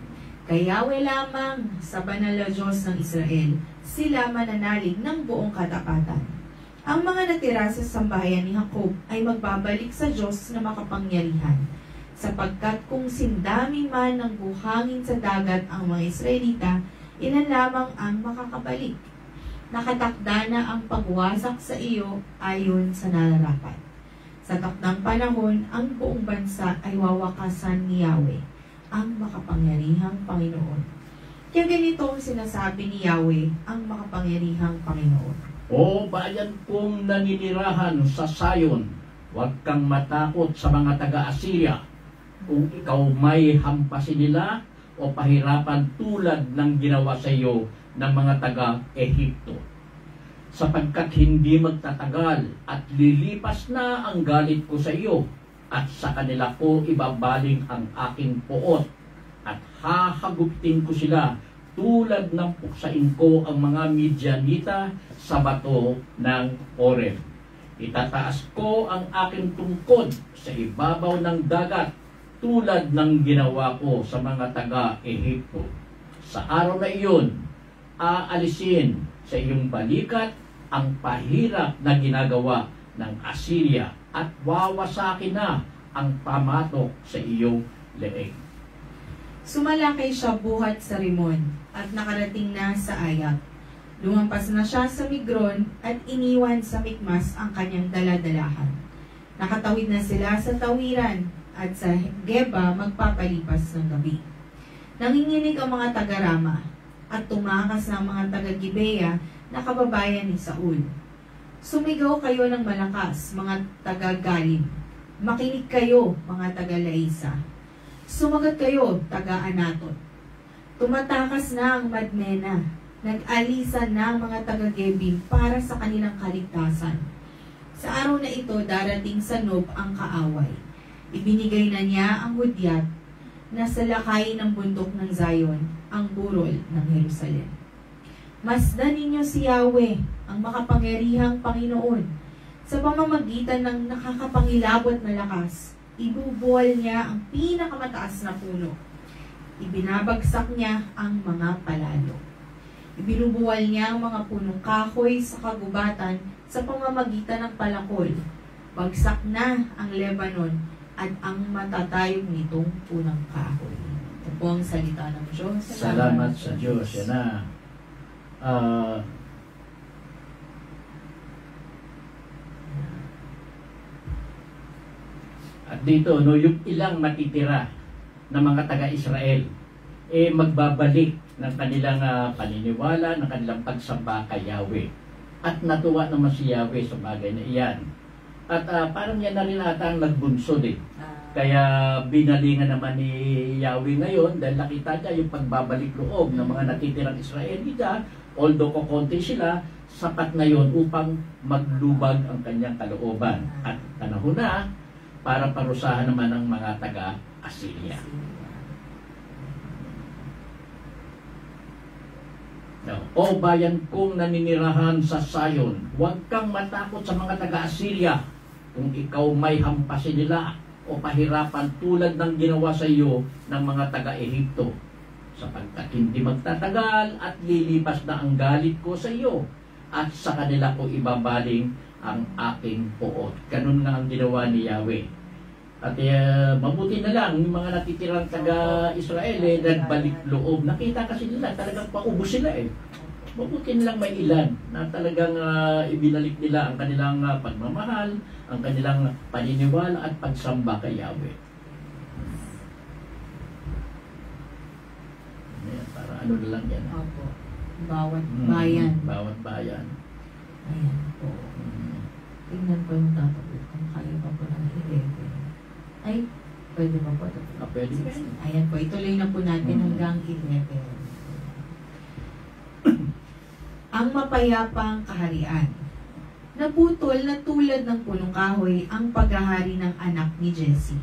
Kay Yahweh lamang sa banal na Diyos ng Israel, sila mananalig ng buong katapatan. Ang mga natira sa sambahayan ni Jacob ay magbabalik sa Diyos na makapangyarihan, sapagkat kung sindami man ng buhangin sa dagat ang mga Israelita, Ilan lamang ang makakabalik. Nakatakda na ang pagwasak sa iyo ayon sa nararapat. Sa takdang panahon, ang buong bansa ay wawakasan ni Yahweh, ang makapangyarihang Panginoon. Kaya ganito ang sinasabi ni Yahweh, ang makapangyarihang Panginoon. O bayan kong naninirahan sa Sayon, huwag kang matakot sa mga taga-Assyria. Kung ikaw may hampasin nila o pahirapan tulad ng ginawa sa iyo ng mga taga-Ehipto. Sapagkat hindi magtatagal at lilipas na ang galit ko sa iyo at sa kanila ko ibabaling ang aking poot at hahaguptin ko sila tulad ng puksain ko ang mga Midianita sa bato ng Oreb. Itataas ko ang aking tungkod sa ibabaw ng dagat tulad ng ginawa ko sa mga taga-Ehipto. Sa araw na iyon, aalisin sa iyong balikat ang pahirap na ginagawa ng Assyria at wawasakin na ang pamatok sa iyong leeg. Sumalakay siya buhat sa Rimon at nakarating na sa Ayak. Lumampas na siya sa Migron at iniwan sa Mikmas ang kanyang daladalahan. Nakatawid na sila sa tawiran at sa Geba magpapalipas ng gabi. Nanginginig ang mga taga-Rama at tumakas ng mga taga-Gibea na kababayan ni Saul. Sumigaw kayo ng malakas, mga taga-Galim. Makinig kayo, mga taga-Laisa. Sumagot kayo, taga-Anatot. Tumatakas na ang Madmena. Nag-alisan na ang mga taga-Gebim para sa kanilang kaligtasan. Sa araw na ito, darating sa Nob ang kaaway. Ibinigay na niya ang hudyat na sa lakay ng bundok ng Zion, ang burol ng Jerusalem. Masdan ninyo si Yahweh, ang makapangyarihang Panginoon. Sa pamamagitan ng nakakapangilabot na lakas, ibubuwal niya ang pinakamataas na puno. Ibinabagsak niya ang mga palalo. Ibinubuwal niya ang mga punong kahoy sa kagubatan sa pamamagitan ng palakol. Bagsak na ang Lebanon at ang matatayog nitong punang kahoy. Ito po ang salita ng Diyos. Salamat sa Diyos. Yan na. At dito, no, yung ilang matitira na mga taga-Israel, magbabalik ng kanilang paniniwala, ng kanilang pagsamba kay Yahweh. At natuwa naman si Yahweh sa bagay na iyan. At parang yan na rin ata ang nagbunsod eh. Kaya binalingan naman ni Yahweh ngayon dahil nakita niya yung pagbabalik loob ng mga natitirang Israelita, although kukonti sila, sapat na yun upang maglubag ang kanyang kalooban. At panahon na para parusahan naman ang mga taga-Assyria. O bayan kong naninirahan sa Sayon, huwag kang matakot sa mga taga-Assyria kung ikaw may hampasin nila o pahirapan tulad ng ginawa sa iyo ng mga taga-Ehipto, sapagkat hindi magtatagal at lilipas na ang galit ko sa iyo at sa kanila ko ibabaling ang aking poot. Ganun nga ang ginawa ni Yahweh. At mabuti na lang yung mga natitirang taga-Israel nagbalik loob. Nakita kasi nila talagang paubos sila eh. Mabuti na lang may ilan na talagang ibinalik nila ang kanilang pagmamahal, ang kanilang paniniwala at pagsamba kay Yahweh. Ayan, para ano na lang yan. Opo. Bawat bayan. Bawat bayan. Ayan po. Tingnan ko yung tatapos kung kaya pa po ng 11. Ay, pwede ba po? Pwede. Ayan po, ituloy na po natin hanggang 11. Ang mapayapang kaharian. Naputol na tulad ng punong kahoy ang paghahari ng anak ni Jesse.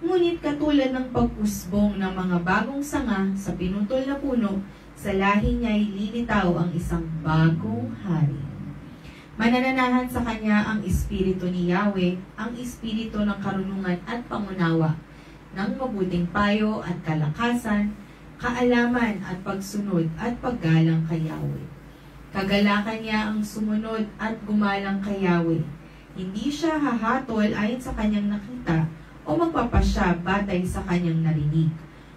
Ngunit katulad ng pagpusbong ng mga bagong sanga sa pinutol na puno, sa lahi niya ay lilitaw ang isang bagong hari. Manananahan sa kanya ang espiritu ni Yahweh, ang espiritu ng karunungan at pangunawa, ng mabuting payo at kalakasan, kaalaman at pagsunod at paggalang kay Yahweh. Kagalakan niya ang sumunod at gumalang kay Yahweh. Hindi siya hahatol ayon sa kanyang nakita o magpapasya batay sa kanyang narinig.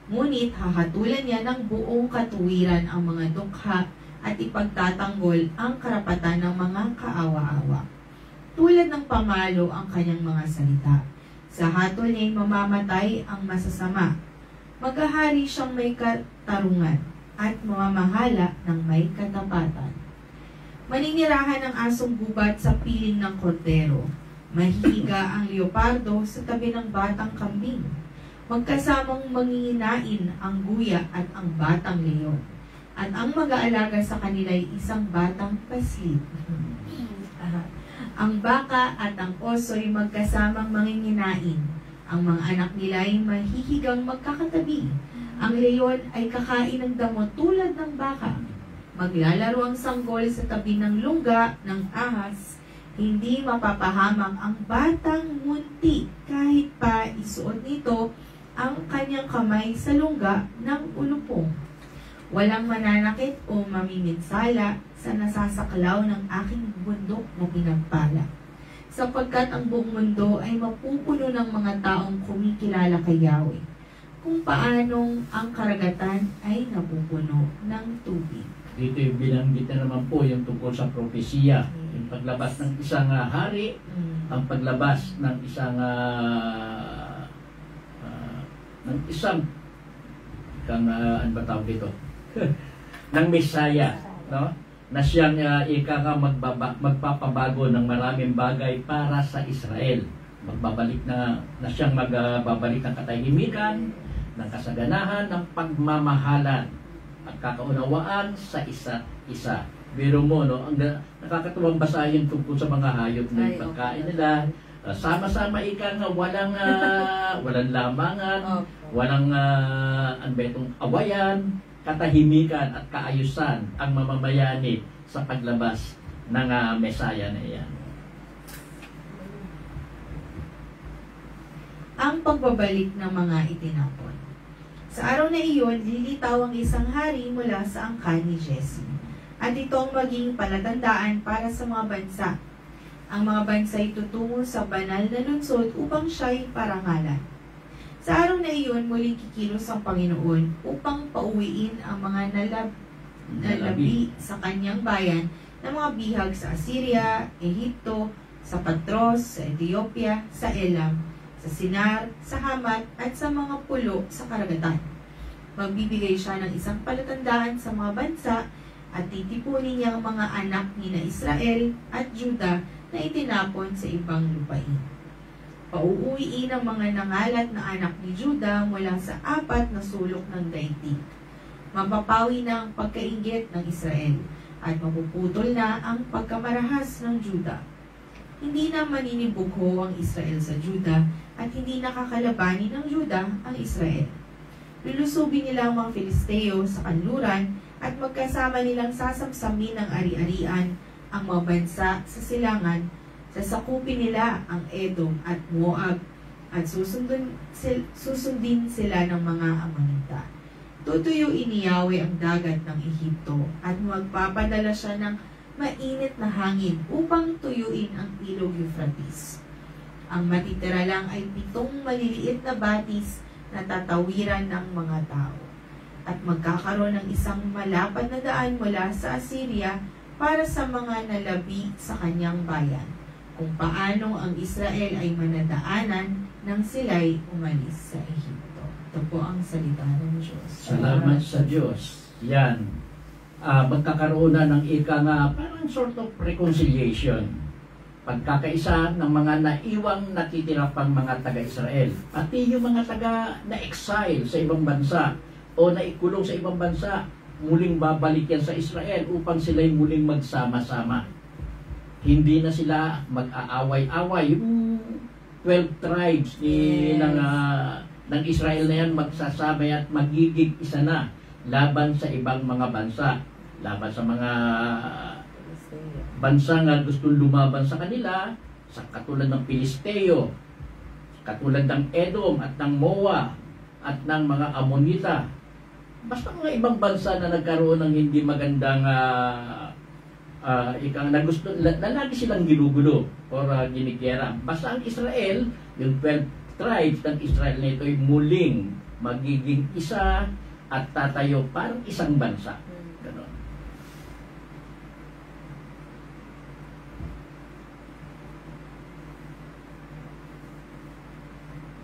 Ngunit hahatulan niya ng buong katuwiran ang mga dukha at ipagtatanggol ang karapatan ng mga kaawa-awa. Tulad ng pamalo ang kanyang mga salita. Sa hatol niya'y mamamatay ang masasama. Maghahari siyang may katarungan at mamamahala ng may katapatan. Maninirahan ng asong gubat sa piling ng kordero. Mahihiga ang leopardo sa tabi ng batang kambing. Magkasamang manginginain ang guya at ang batang leon. At ang mag-aalaga sa kanila'y isang batang paslit. Ang baka at ang oso'y magkasamang manginginain. Ang mga anak nila'y mahihigang magkakatabi. Ang leon ay kakain ng damo tulad ng baka. Maglalaro ang sanggol sa tabi ng lungga ng ahas. Hindi mapapahamak ang batang munti kahit pa isuot nito ang kanyang kamay sa lungga ng ulupong. Walang mananakit o mamiminsala sa nasasaklaw ng aking bundok na pinagpala. Sapagkat ang buong mundo ay mapupuno ng mga taong kumikilala kay Yahweh, kung paanong ang karagatan ay napupuno ng tubig. Dito yung binanggit na naman po yung tungkol sa propesiya. Yung paglabas ng isang hari, ang paglabas ng isang ano ba tawag dito? ng Mesaya, no? Na siyang magpapabago ng maraming bagay para sa Israel. Magbabalik na siyang magbabalik ng katahimikan, ng kasaganahan, ng pagmamahalan at kakaunawaan sa isa't isa. Biro mo, no? Ang nakakatuwang basahin tungkol sa mga hayop na yung pagkain nila. Sama-sama ika nga walang lamangan, walang awayan, katahimikan at kaayusan ang mamamayani sa paglabas ng Mesaya na iyan. Ang pagbabalik ng mga itinapon. Sa araw na iyon, lilitaw ang isang hari mula sa angkan ni Jesse. At itong maging palatandaan para sa mga bansa. Ang mga bansa ay tutungo sa banal na lungsod upang siya'y parangalan. Sa araw na iyon, muling kikilos ang Panginoon upang pauwiin ang mga nalabi sa kanyang bayan ng mga bihag sa Assyria, Ehipto, sa Patros, sa Ethiopia, sa Elam, sa Sinar, sa Hamat, at sa mga pulo sa karagatan. Magbibigay siya ng isang palatandaan sa mga bansa at titipunin niya ang mga anak ni na Israel at Juda na itinapon sa ibang lupain. Pauuwiin ang mga nangalat na anak ni Juda mula sa 4 na sulok ng daigdig. Mapapawi na ang pagkainggit ng Israel at mapuputol na ang pagkamarahas ng Juda. Hindi na maninibugho ang Israel sa Juda at hindi nakakalabanin ng Juda ang Israel. Lulusubin nila ang mga Filisteo sa kanluran at magkasama nilang sasamsamin ng ari-arian ang mga bansa sa silangan. Sasakupin nila ang Edom at Moab at susundin sila ng mga Amonita. Tutuyuin ni Yahweh ang dagat ng Ehipto at magpapadala siya ng mainit na hangin upang tuyuin ang ilog Euphrates. Ang matitira lang ay 7 maliliit na batis na tatawiran ng mga tao. At magkakaroon ng isang malapad na daan mula sa Assyria para sa mga nalabi sa kanyang bayan, kung paano ang Israel ay manadaanan nang sila'y umalis sa Ehipto. Ito po ang salita ng Diyos. Salamat sa Diyos. Yan. Magkakaroon na ng parang sort of reconciliation. Pagkakaisa ng mga naiwang natitira pang mga taga-Israel. Pati yung mga na-exile sa ibang bansa o naikulong sa ibang bansa, muling babalik yan sa Israel upang sila'y muling magsama-sama. Hindi na sila mag-aaway-away. Yung 12 tribes ng Israel na yan magsasabay at magiging isa na laban sa ibang mga bansa. Laban sa mga bansa nga gustong lumaban sa kanila, sa katulad ng Pilisteo, katulad ng Edom at ng Moa at ng mga Amonita. Basta mga ibang bansa na nagkaroon ng hindi magandang na gusto na lagi silang ginugulo o ginikera. Basta ang Israel, yung 12 tribes ng Israel na ito ay muling magiging isa at tatayo parang isang bansa. Ganon.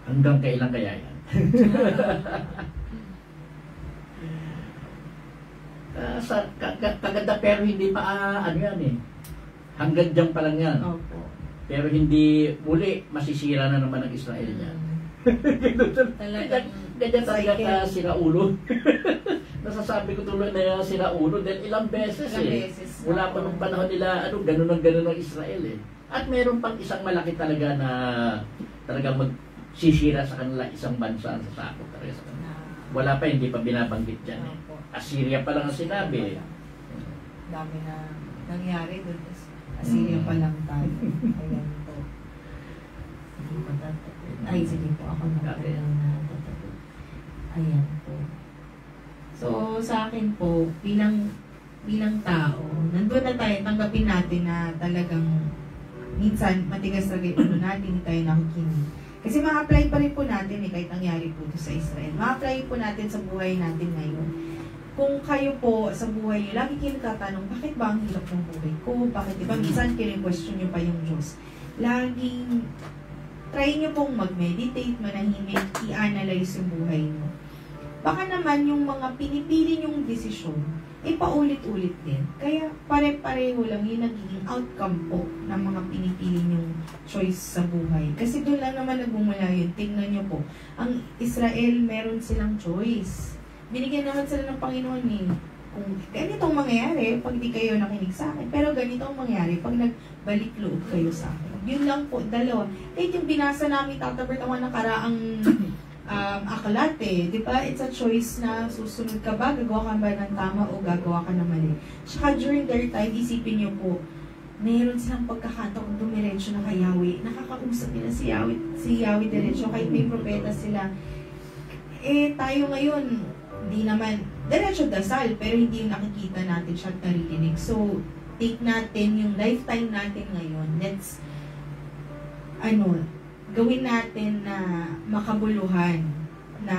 Hanggang kailan kaya yan? Kaganda pero hindi pa ano yan eh. Hanggang dyan pa lang yan. Opo. Pero hindi muli masisira na naman ang Israel yan. Ganyan talaga sila ulo. Nasasabi ko tuloy na sila ulo dahil ilang beses eh. Wala pa nung panahon nila ganun ang Israel eh. At meron pang isang malaki talaga na talagang magsisira sa kanila, isang bansa ang sasakot talaga sa kanila. Wala pa, hindi pa binabanggit dyan eh. Assyria pa lang ang sinabi. Dami na nangyari doon. Assyria pa lang tayo. Ayan po. Hindi pa tatapos. Ay, sige po. Ako na tatapos. Ayan po. So, sa akin po, bilang tao, nandun na tayo, tanggapin natin na talagang minsan matigas talaga yung ulo natin, hindi tayo nakikinig. Kasi ma-apply pa rin po natin kahit nangyari po ito sa Israel. Ma-apply po natin sa buhay natin ngayon. Kung kayo po sa buhay niyo, lagi kayo nagtatanong, bakit ba ang hirap ng buhay ko? Bakit diba? Minsan kini-question niyo pa yung Diyos. Laging try niyo pong mag-meditate, manahimik, i-analyze yung buhay niyo. Baka naman yung mga pinipili niyong desisyon, paulit-ulit din. Kaya pare-pareho lang yung nagiging outcome po ng mga pinipili niyong choice sa buhay. Kasi doon lang naman nagmumula yun. Tingnan niyo po, ang Israel meron silang choice. Binigyan naman sila ng Panginoon eh. Kung ganitong mangyayari, pag di kayo nakinig sa akin. Pero ganitong mangyayari, pag nagbalik loob kayo sa akin. Yun lang po, dalawa. Kahit yung binasa namin, Tata Bert, ang nakaraang aklat eh. Di ba? It's a choice na susunod ka ba? Gagawa ka ba ng tama o gagawa ka ng mali? Tsaka during their time, isipin niyo po, mayroon silang pagkakataong dumiretso na kay Yahweh. Nakakausap nila si Yahweh diretso. Kahit may propeta sila. Tayo ngayon, hindi naman, diretso dasal, pero hindi yung nakikita natin siya at naririnig. So, take natin yung lifetime natin ngayon. Let's, gawin natin na makabuluhan, na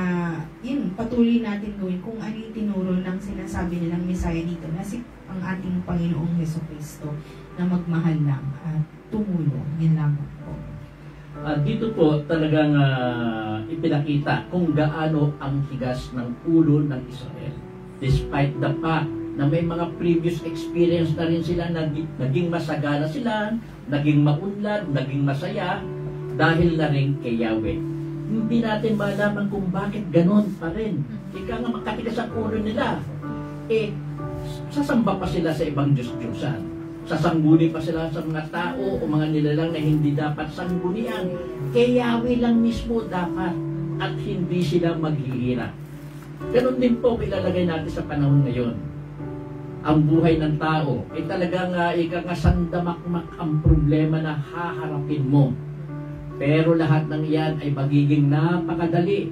yun, patuloy natin gawin kung ano yung tinuro ng sinasabi nilang Messiah dito, na ang ating Panginoong Jesucristo, na magmahal lang at tumulong. Yun lang po. Dito po talagang ipinakita kung gaano ang higas ng ulo ng Israel. Despite the fact na may mga previous experience na rin sila, naging masagana sila, naging maunlad, naging masaya, dahil na rin kay Yahweh. Hindi natin malaman kung bakit ganon pa rin. Ika nga makatigas ang ulo nila. Sasamba pa sila sa ibang Diyos-Diyosan. Sasangguni pa sila sa mga tao o mga nilalang na hindi dapat sanggunian. Kay Yahweh lang mismo dapat at hindi sila maghihirap. Ganon din po ilalagay natin sa panahon ngayon. Ang buhay ng tao ay talagang sandamakmak ang problema na haharapin mo. Pero lahat ng iyan ay magiging napakadali.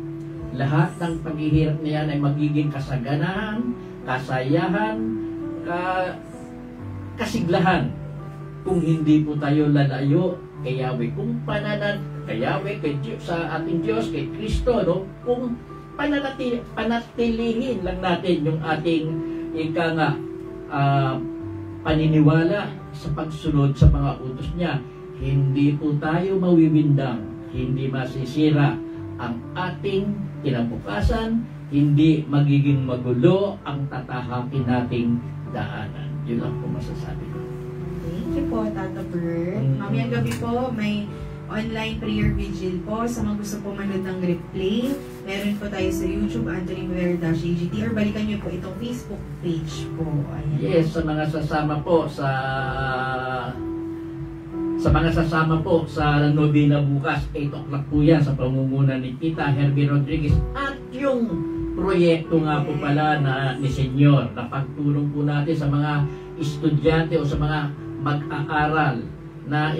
Lahat ng paghihirap na yan ay magiging kasaganahan, kasayahan, kasiglahan. Kung hindi po tayo lalayo kay Yahweh, kung kay Yahweh, kay Diyos, sa ating Diyos, kay Kristo, kung panatilihin lang natin yung ating paniniwala sa pagsunod sa mga utos niya, hindi po tayo mawiwindang, hindi masisira ang ating kinabukasan, hindi magiging magulo ang tatahakin nating daanan. Yun lang po masasabi ko. Thank you po, Tata Bert. Mamayang gabi po, may online prayer vigil po. Sa mga gusto po manood ng replay, meron po tayo sa YouTube, Anthony Muller-AGT, or balikan nyo po itong Facebook page po. Ayan. Yes, sa mga sasama po sa Novena bukas, 8 o'clock po yan sa pamumuno ni Tita Herbie Rodriguez at yung proyekto nga po pala ni Senyor na pagtulong po natin sa mga estudyante o sa mga mag-aaral na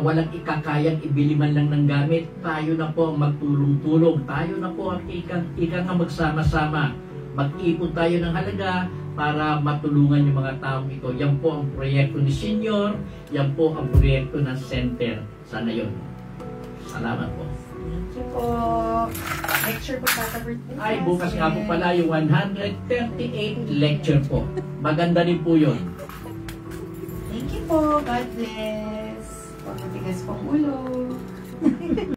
walang ikakayang ibili man lang ng gamit. Tayo na po ang magtulong-tulong, tayo na po ang nga magsama-sama, mag-ipon tayo ng halaga para matulungan yung mga taong ito. Yan po ang proyekto ni Senyor, yan po ang proyekto ng center. Sana yun. Salamat po. Thank you po. lecture po Tata Bert bukas. Ay, bukas nga po pala yung 138 lecture po. Maganda din po yun. Thank you po. God bless. Pagmatigas pong ulo.